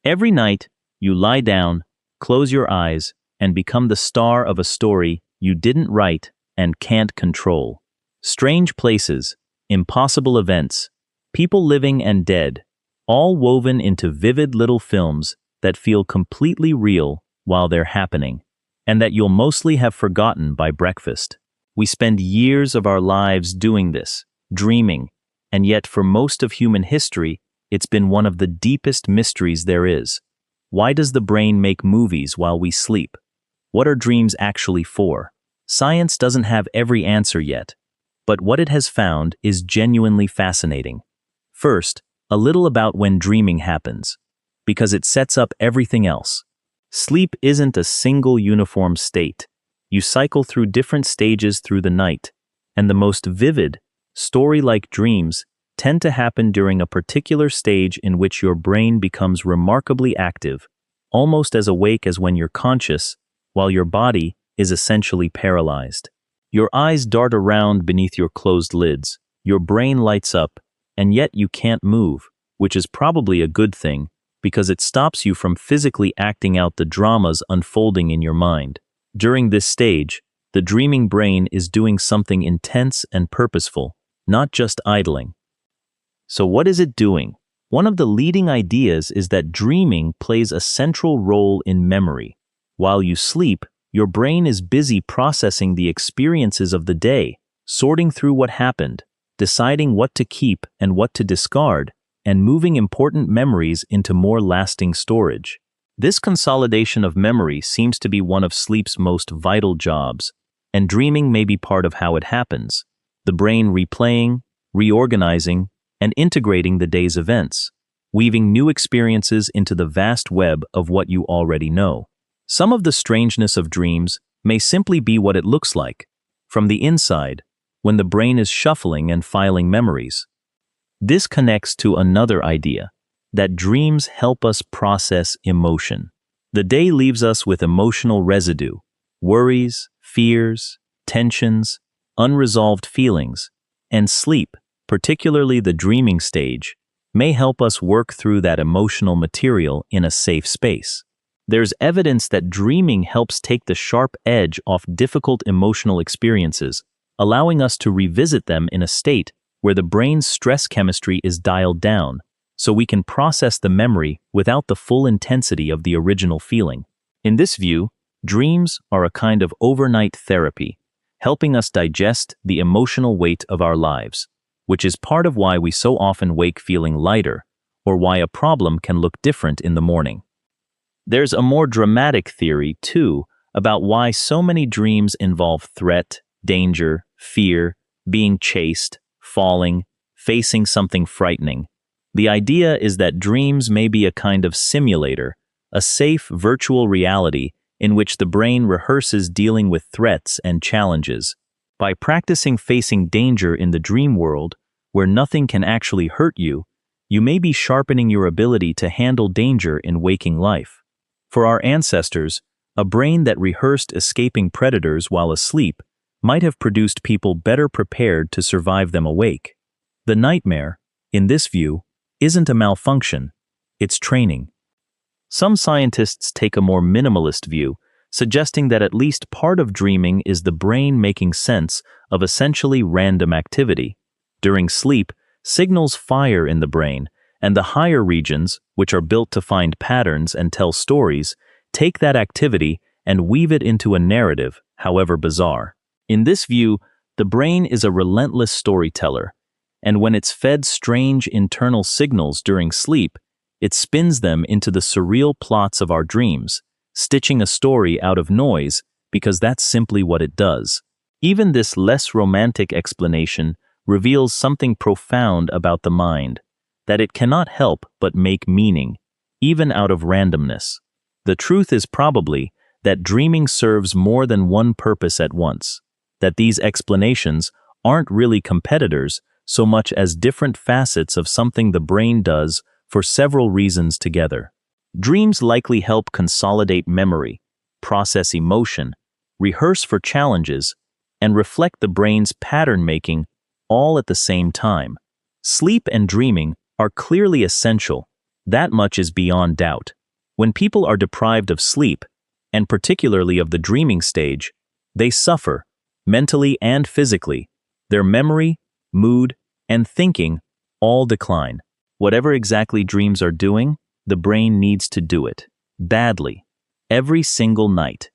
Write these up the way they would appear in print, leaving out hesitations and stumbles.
Every night, you lie down, close your eyes, and become the star of a story you didn't write and can't control. Strange places, impossible events, people living and dead, all woven into vivid little films that feel completely real while they're happening, and that you'll mostly have forgotten by breakfast. We spend years of our lives doing this, dreaming, and yet for most of human history, it's been one of the deepest mysteries there is. Why does the brain make movies while we sleep? What are dreams actually for? Science doesn't have every answer yet, but what it has found is genuinely fascinating. First, a little about when dreaming happens, because it sets up everything else. Sleep isn't a single uniform state. You cycle through different stages through the night, and the most vivid, story-like dreams tend to happen during a particular stage in which your brain becomes remarkably active, almost as awake as when you're conscious, while your body is essentially paralyzed. Your eyes dart around beneath your closed lids, your brain lights up, and yet you can't move, which is probably a good thing, because it stops you from physically acting out the dramas unfolding in your mind. During this stage, the dreaming brain is doing something intense and purposeful, not just idling. So what is it doing? One of the leading ideas is that dreaming plays a central role in memory. While you sleep, your brain is busy processing the experiences of the day, sorting through what happened, deciding what to keep and what to discard, and moving important memories into more lasting storage. This consolidation of memory seems to be one of sleep's most vital jobs, and dreaming may be part of how it happens. The brain replaying, reorganizing, and integrating the day's events, weaving new experiences into the vast web of what you already know. Some of the strangeness of dreams may simply be what it looks like, from the inside, when the brain is shuffling and filing memories. This connects to another idea, that dreams help us process emotion. The day leaves us with emotional residue, worries, fears, tensions, unresolved feelings, and sleep, particularly the dreaming stage, may help us work through that emotional material in a safe space. There's evidence that dreaming helps take the sharp edge off difficult emotional experiences, allowing us to revisit them in a state where the brain's stress chemistry is dialed down, so we can process the memory without the full intensity of the original feeling. In this view, dreams are a kind of overnight therapy, helping us digest the emotional weight of our lives, which is part of why we so often wake feeling lighter, or why a problem can look different in the morning. There's a more dramatic theory, too, about why so many dreams involve threat, danger, fear, being chased, falling, facing something frightening. The idea is that dreams may be a kind of simulator, a safe virtual reality in which the brain rehearses dealing with threats and challenges. By practicing facing danger in the dream world, where nothing can actually hurt you, you may be sharpening your ability to handle danger in waking life. For our ancestors, a brain that rehearsed escaping predators while asleep might have produced people better prepared to survive them awake. The nightmare, in this view, isn't a malfunction, it's training. Some scientists take a more minimalist view, suggesting that at least part of dreaming is the brain making sense of essentially random activity. During sleep, signals fire in the brain, and the higher regions, which are built to find patterns and tell stories, take that activity and weave it into a narrative, however bizarre. In this view, the brain is a relentless storyteller, and when it's fed strange internal signals during sleep, it spins them into the surreal plots of our dreams, stitching a story out of noise because that's simply what it does. Even this less romantic explanation reveals something profound about the mind, that it cannot help but make meaning, even out of randomness. The truth is probably that dreaming serves more than one purpose at once, that these explanations aren't really competitors so much as different facets of something the brain does for several reasons together. Dreams likely help consolidate memory, process emotion, rehearse for challenges, and reflect the brain's pattern making all at the same time. Sleep and dreaming are clearly essential, That much is beyond doubt. When people are deprived of sleep, and particularly of the dreaming stage, they suffer, mentally and physically. Their memory, mood, and thinking all decline. Whatever exactly dreams are doing, the brain needs to do it. Badly. Every single night.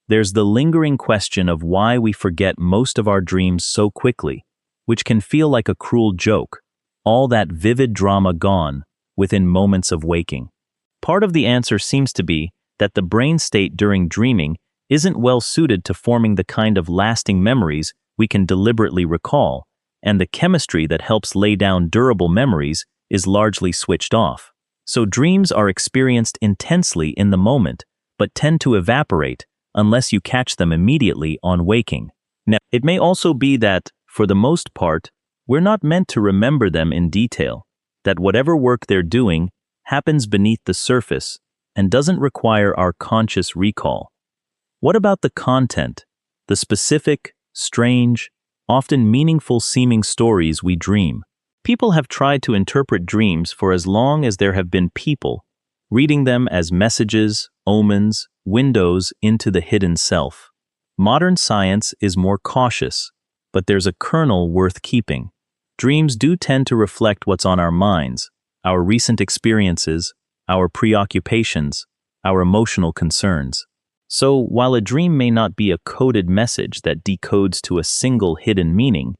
There's the lingering question of why we forget most of our dreams so quickly, which can feel like a cruel joke. All that vivid drama gone within moments of waking. Part of the answer seems to be that the brain state during dreaming isn't well suited to forming the kind of lasting memories we can deliberately recall, and the chemistry that helps lay down durable memories is largely switched off. So dreams are experienced intensely in the moment, but tend to evaporate unless you catch them immediately on waking. Now, it may also be that, for the most part, we're not meant to remember them in detail, that whatever work they're doing happens beneath the surface and doesn't require our conscious recall. What about the content, the specific, strange, often meaningful seeming stories we dream? People have tried to interpret dreams for as long as there have been people, reading them as messages, omens, windows into the hidden self. Modern science is more cautious, but there's a kernel worth keeping. Dreams do tend to reflect what's on our minds, our recent experiences, our preoccupations, our emotional concerns. So, while a dream may not be a coded message that decodes to a single hidden meaning,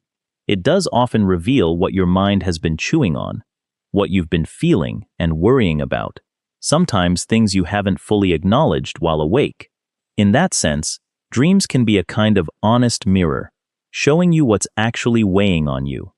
it does often reveal what your mind has been chewing on, what you've been feeling and worrying about, sometimes things you haven't fully acknowledged while awake. In that sense, dreams can be a kind of honest mirror, showing you what's actually weighing on you.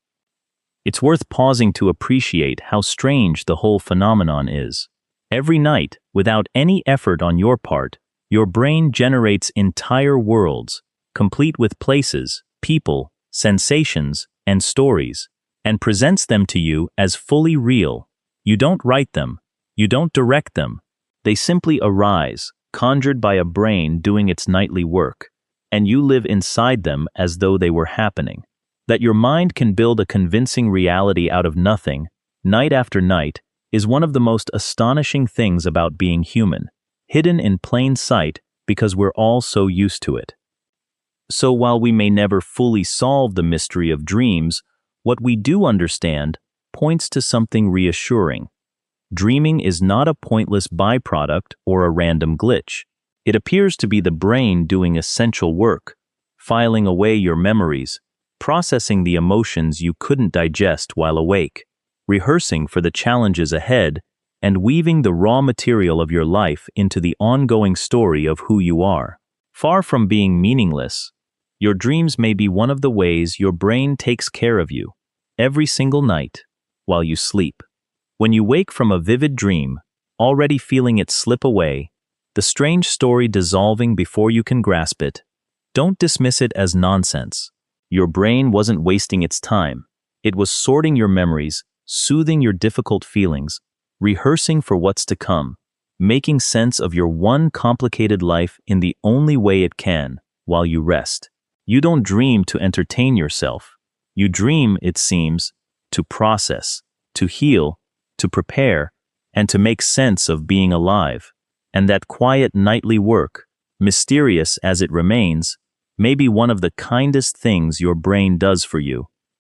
It's worth pausing to appreciate how strange the whole phenomenon is. Every night, without any effort on your part, your brain generates entire worlds, complete with places, people, sensations, and stories, and presents them to you as fully real. You don't write them. You don't direct them. They simply arise, conjured by a brain doing its nightly work, and you live inside them as though they were happening. That your mind can build a convincing reality out of nothing, night after night, is one of the most astonishing things about being human, hidden in plain sight because we're all so used to it. So while we may never fully solve the mystery of dreams, what we do understand points to something reassuring. Dreaming is not a pointless byproduct or a random glitch. It appears to be the brain doing essential work, filing away your memories, processing the emotions you couldn't digest while awake, rehearsing for the challenges ahead, and weaving the raw material of your life into the ongoing story of who you are. Far from being meaningless, your dreams may be one of the ways your brain takes care of you, every single night, while you sleep. When you wake from a vivid dream, already feeling it slip away, the strange story dissolving before you can grasp it, don't dismiss it as nonsense. Your brain wasn't wasting its time. It was sorting your memories, soothing your difficult feelings, rehearsing for what's to come, making sense of your one complicated life in the only way it can, while you rest. You don't dream to entertain yourself. You dream, it seems, to process, to heal, to prepare, and to make sense of being alive. And that quiet nightly work, mysterious as it remains, may be one of the kindest things your brain does for you.